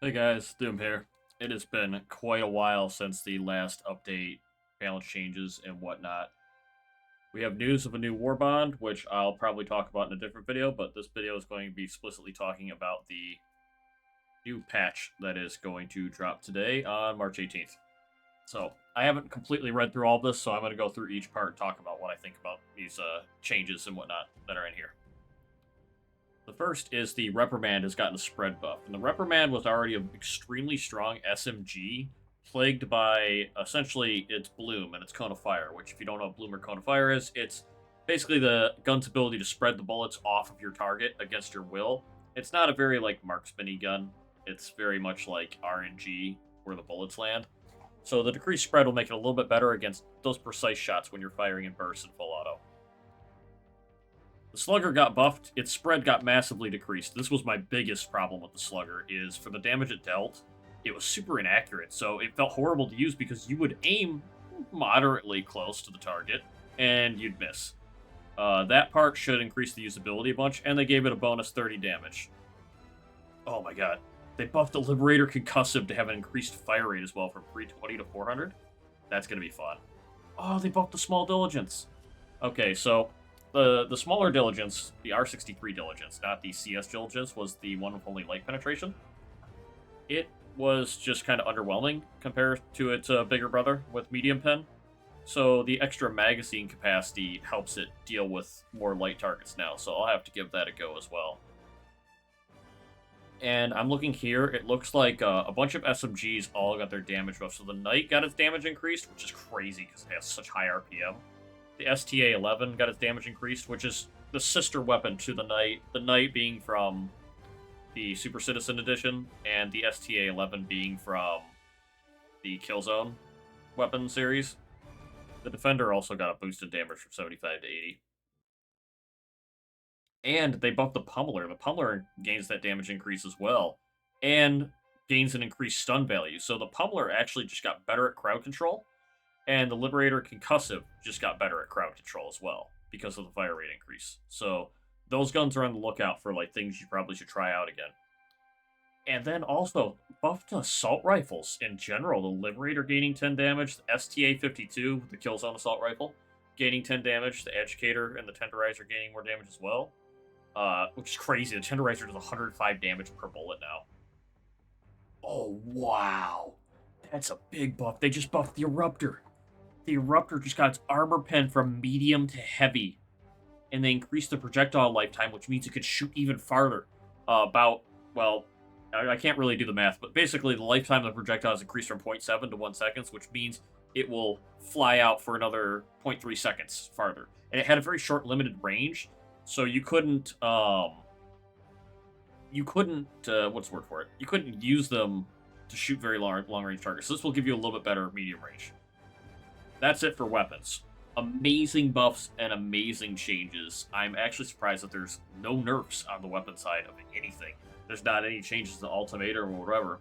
Hey guys, Doom here. It has been quite a while since the last update, balance changes, and whatnot. We have news of a new war bond, which I'll probably talk about in a different video, but this video is going to be explicitly talking about the new patch that is going to drop today on March 18th. So, I haven't completely read through all this, so I'm going to go through each part and talk about what I think about these changes and whatnot that are in here. The first is the Reprimand has gotten a spread buff, and the Reprimand was already an extremely strong SMG, plagued by essentially its Bloom and its Cone of Fire, which if you don't know what Bloom or Cone of Fire is, it's basically the gun's ability to spread the bullets off of your target against your will. It's not a very like marksman-y gun. It's very much like RNG where the bullets land. So the decreased spread will make it a little bit better against those precise shots when you're firing in bursts and full auto. The Slugger got buffed, its spread got massively decreased. This was my biggest problem with the Slugger, is for the damage it dealt, it was super inaccurate, so it felt horrible to use because you would aim moderately close to the target, and you'd miss. That part should increase the usability a bunch, and they gave it a bonus 30 damage. Oh my god. They buffed the Liberator Concussive to have an increased fire rate as well from 320 to 400. That's going to be fun. Oh, they buffed the Small Diligence. Okay, so the smaller diligence, the R63 diligence, not the CS diligence, was the one with only light penetration. It was just kind of underwhelming compared to its bigger brother with medium pen. So the extra magazine capacity helps it deal with more light targets now. So I'll have to give that a go as well. And I'm looking here. It looks like a bunch of SMGs all got their damage buff. So the Knight got its damage increased, which is crazy because it has such high RPM. The STA-11 got its damage increased, which is the sister weapon to the Knight. The Knight being from the Super Citizen Edition, and the STA-11 being from the Killzone weapon series. The Defender also got a boosted damage from 75 to 80. And they buffed the Pummeler. The Pummeler gains that damage increase as well, and gains an increased stun value. So the Pummeler actually just got better at crowd control, and the Liberator Concussive just got better at crowd control as well because of the fire rate increase. So those guns are on the lookout for like things you probably should try out again. And then also buffed assault rifles in general. The Liberator gaining 10 damage, the STA-52, the Killzone assault rifle, gaining 10 damage. The Educator and the Tenderizer gaining more damage as well. Which is crazy. The Tenderizer does 105 damage per bullet now. Oh, wow. That's a big buff. They just buffed the Eruptor. The Eruptor just got its armor pen from medium to heavy. And they increased the projectile lifetime, which means it could shoot even farther. I can't really do the math, but basically the lifetime of the projectile is increased from 0.7 to 1 seconds, which means it will fly out for another 0.3 seconds farther. And it had a very short limited range, so you couldn't, what's the word for it? You couldn't use them to shoot very long range targets. So this will give you a little bit better medium range. That's it for weapons. Amazing buffs and amazing changes. I'm actually surprised that there's no nerfs on the weapon side of anything. There's not any changes to Ultimate or whatever.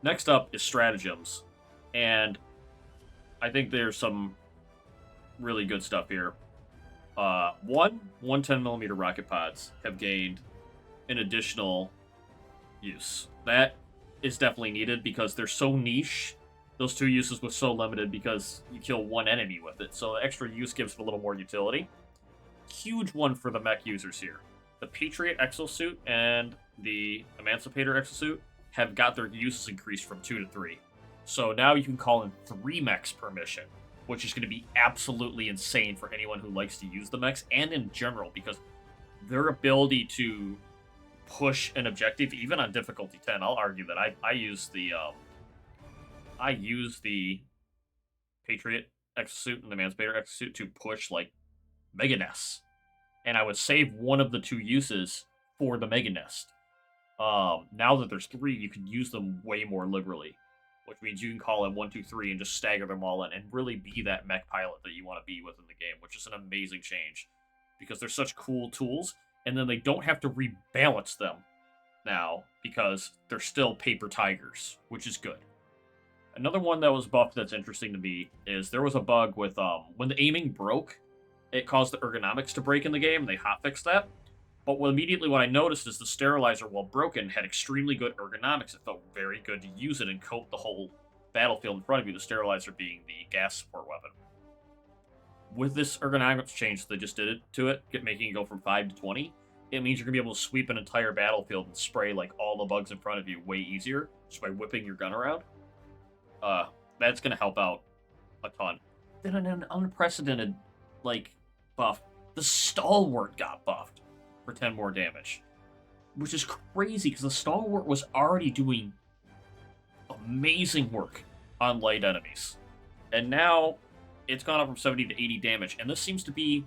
Next up is Stratagems. And I think there's some really good stuff here. 110mm rocket pods have gained an additional use. That is definitely needed because they're so niche. Those two uses were so limited because you kill one enemy with it. So the extra use gives it a little more utility. Huge one for the mech users here. The Patriot Exosuit and the Emancipator Exosuit have got their uses increased from 2 to 3. So now you can call in 3 mechs per mission, which is going to be absolutely insane for anyone who likes to use the mechs and in general, because their ability to push an objective, even on difficulty 10, I'll argue that I use the Patriot Exosuit and the Emancipator Exosuit to push like Mega Nests. And I would save one of the 2 uses for the Mega Nest. Now that there's 3, you can use them way more liberally, which means you can call in 1, 2, 3 and just stagger them all in and really be that mech pilot that you want to be within the game, which is an amazing change because they're such cool tools, and then they don't have to rebalance them now because they're still paper tigers, which is good. Another one that was buffed that's interesting to me is there was a bug with when the aiming broke, it caused the ergonomics to break in the game. They hotfixed that. But immediately what I noticed is the sterilizer, while broken, had extremely good ergonomics. It felt very good to use it and coat the whole battlefield in front of you, the sterilizer being the gas support weapon. With this ergonomics change that they just did it to it, making it go from 5 to 20, it means you're going to be able to sweep an entire battlefield and spray like all the bugs in front of you way easier just by whipping your gun around. That's going to help out a ton. Then an unprecedented, like, buff. The Stalwart got buffed for 10 more damage, which is crazy because the Stalwart was already doing amazing work on light enemies. And now it's gone up from 70 to 80 damage, and this seems to be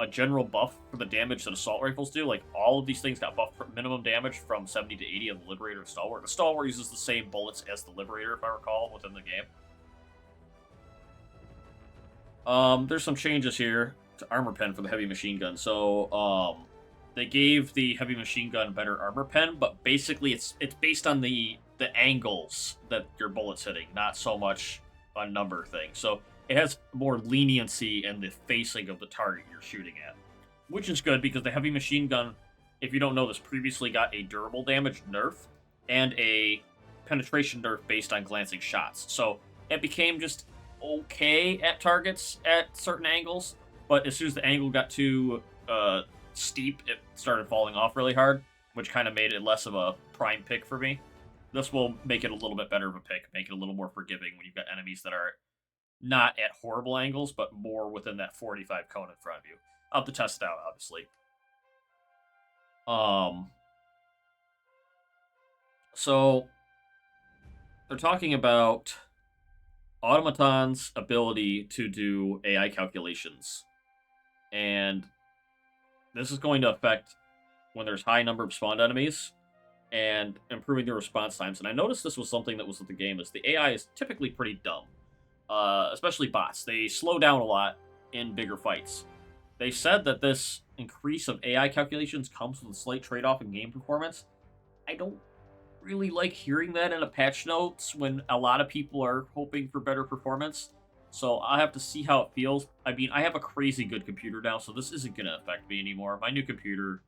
a general buff for the damage that assault rifles do. Like, all of these things got buffed for minimum damage from 70 to 80 on the Liberator and Stalwart. The Stalwart uses the same bullets as the Liberator, if I recall, within the game. There's some changes here to armor pen for the heavy machine gun. So, they gave the heavy machine gun better armor pen, but basically it's based on the angles that your bullet's hitting, not so much a number thing. So it has more leniency in the facing of the target you're shooting at, which is good because the heavy machine gun, if you don't know this, previously got a durable damage nerf and a penetration nerf based on glancing shots. So it became just okay at targets at certain angles, but as soon as the angle got too steep, it started falling off really hard, which kind of made it less of a prime pick for me. This will make it a little bit better of a pick, make it a little more forgiving when you've got enemies that are not at horrible angles, but more within that 45 cone in front of you. I'll have to test it out, obviously. So they're talking about Automaton's ability to do AI calculations, and this is going to affect when there's high number of spawned enemies and improving their response times. And I noticed this was something that was with the game, is the AI is typically pretty dumb, especially bots. They slow down a lot in bigger fights. They said that this increase of AI calculations comes with a slight trade-off in game performance. I don't really like hearing that in a patch notes when a lot of people are hoping for better performance. So I'll have to see how it feels. I mean, I have a crazy good computer now, so this isn't going to affect me anymore. My new computer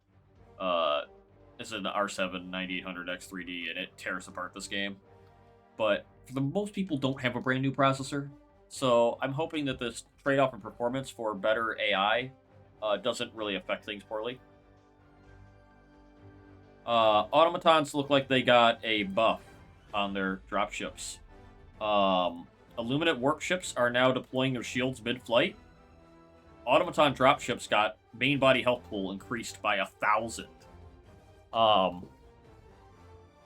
is an R7 9800X3D, and it tears apart this game. But for the most people don't have a brand new processor, so I'm hoping that this trade-off in performance for better AI doesn't really affect things poorly. Automatons look like they got a buff on their dropships. Illuminate workships are now deploying their shields mid-flight. Automaton dropships got main body health pool increased by 1,000.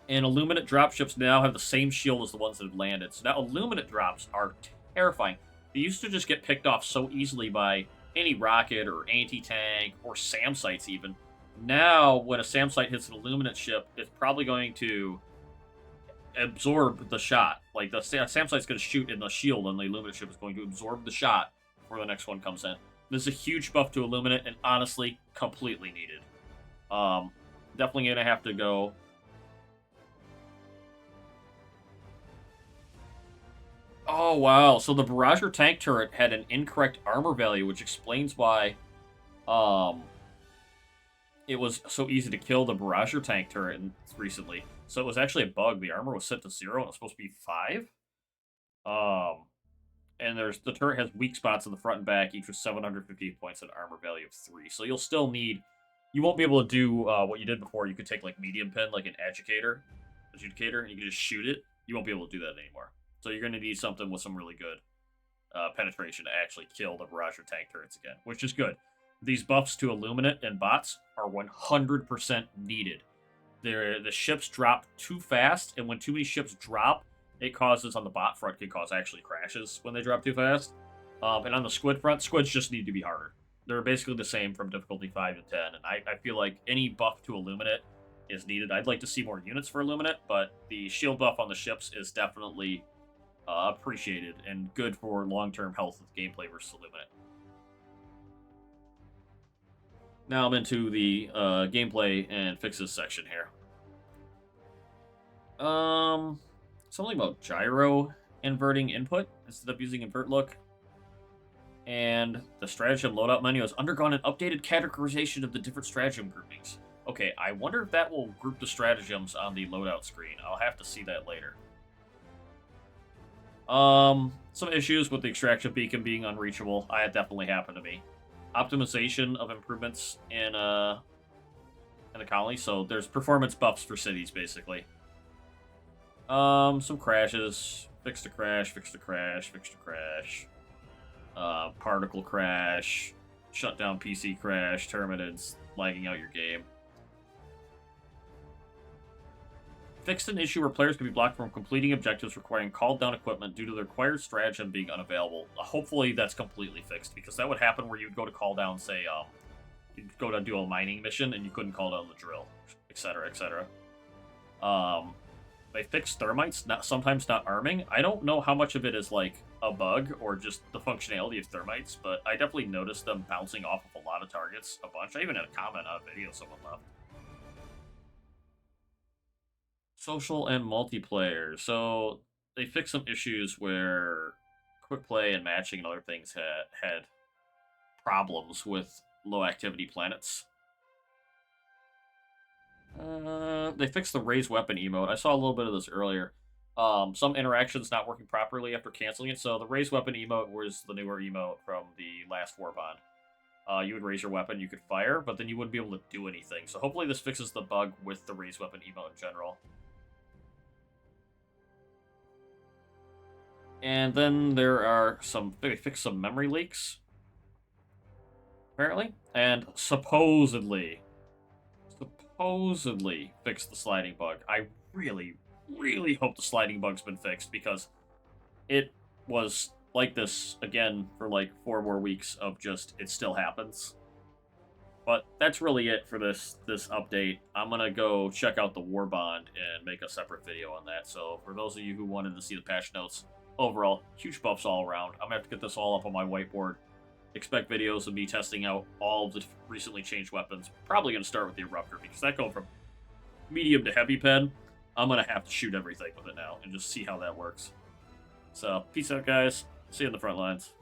And Illuminate dropships now have the same shield as the ones that have landed. So now Illuminate drops are terrifying. They used to just get picked off so easily by any rocket or anti-tank or SAM sites even. Now, when a SAM site hits an Illuminate ship, it's probably going to absorb the shot. Like, the SAM site's going to shoot in the shield, and the Illuminate ship is going to absorb the shot before the next one comes in. This is a huge buff to Illuminate, and honestly, completely needed. Definitely going to have to go. Oh, wow. So the Barrager tank turret had an incorrect armor value, which explains why it was so easy to kill the Barrager tank turret recently. So it was actually a bug. The armor was set to 0, and it was supposed to be 5. And the turret has weak spots in the front and back, each with 750 points and armor value of 3. So you'll still need... You won't be able to do what you did before. You could take, like, medium pin, like an adjudicator, and you can just shoot it. You won't be able to do that anymore. So you're going to need something with some really good penetration to actually kill the Barrager tank turrets again, which is good. These buffs to Illuminate and bots are 100% needed. The ships drop too fast, and when too many ships drop, it causes, on the bot front, can cause actually crashes when they drop too fast. And on the squid front, squids just need to be harder. They're basically the same from difficulty 5 to 10, and I feel like any buff to Illuminate is needed. I'd like to see more units for Illuminate, but the shield buff on the ships is definitely appreciated and good for long-term health of gameplay versus Illuminate. Now I'm into the gameplay and fixes section here. Something about gyro inverting input instead of using invert look. And the Strategem loadout menu has undergone an updated categorization of the different Strategem groupings. Okay, I wonder if that will group the stratagems on the loadout screen. I'll have to see that later. Some issues with the extraction beacon being unreachable. That definitely happened to me. Optimization of improvements in the colony. So there's performance buffs for cities, basically. Some crashes. Fix to crash, fix to crash, fix to crash. Particle crash. Shut down PC crash. Terminids lagging out your game. Fixed an issue where players can be blocked from completing objectives requiring called down equipment due to the required stratagem being unavailable. Hopefully that's completely fixed, because that would happen where you'd go to call down, say, you'd go to do a mining mission and you couldn't call down the drill, etc., etc. They fixed thermites, sometimes not arming. I don't know how much of it is like a bug or just the functionality of thermites, but I definitely noticed them bouncing off of a lot of targets a bunch. I even had a comment on a video someone left. Social and multiplayer. So they fixed some issues where quick play and matching and other things had problems with low activity planets. They fixed the raise weapon emote. I saw a little bit of this earlier. Some interactions not working properly after canceling it. So the raise weapon emote was the newer emote from the last warband. You would raise your weapon, you could fire, but then you wouldn't be able to do anything. So hopefully this fixes the bug with the raise weapon emote in general. And then there are they fixed some memory leaks, apparently, and supposedly fixed the sliding bug. I really, really hope the sliding bug's been fixed, because it was like this again for like 4 more weeks of just it still happens. But that's really it for this update. I'm gonna go check out the Warbond and make a separate video on that. So for those of you who wanted to see the patch notes, overall, huge buffs all around. I'm gonna have to get this all up on my whiteboard. Expect videos of me testing out all of the recently changed weapons. Probably gonna start with the Eruptor, because that going from medium to heavy pen, I'm gonna have to shoot everything with it now and just see how that works. So, peace out, guys. See you in the front lines.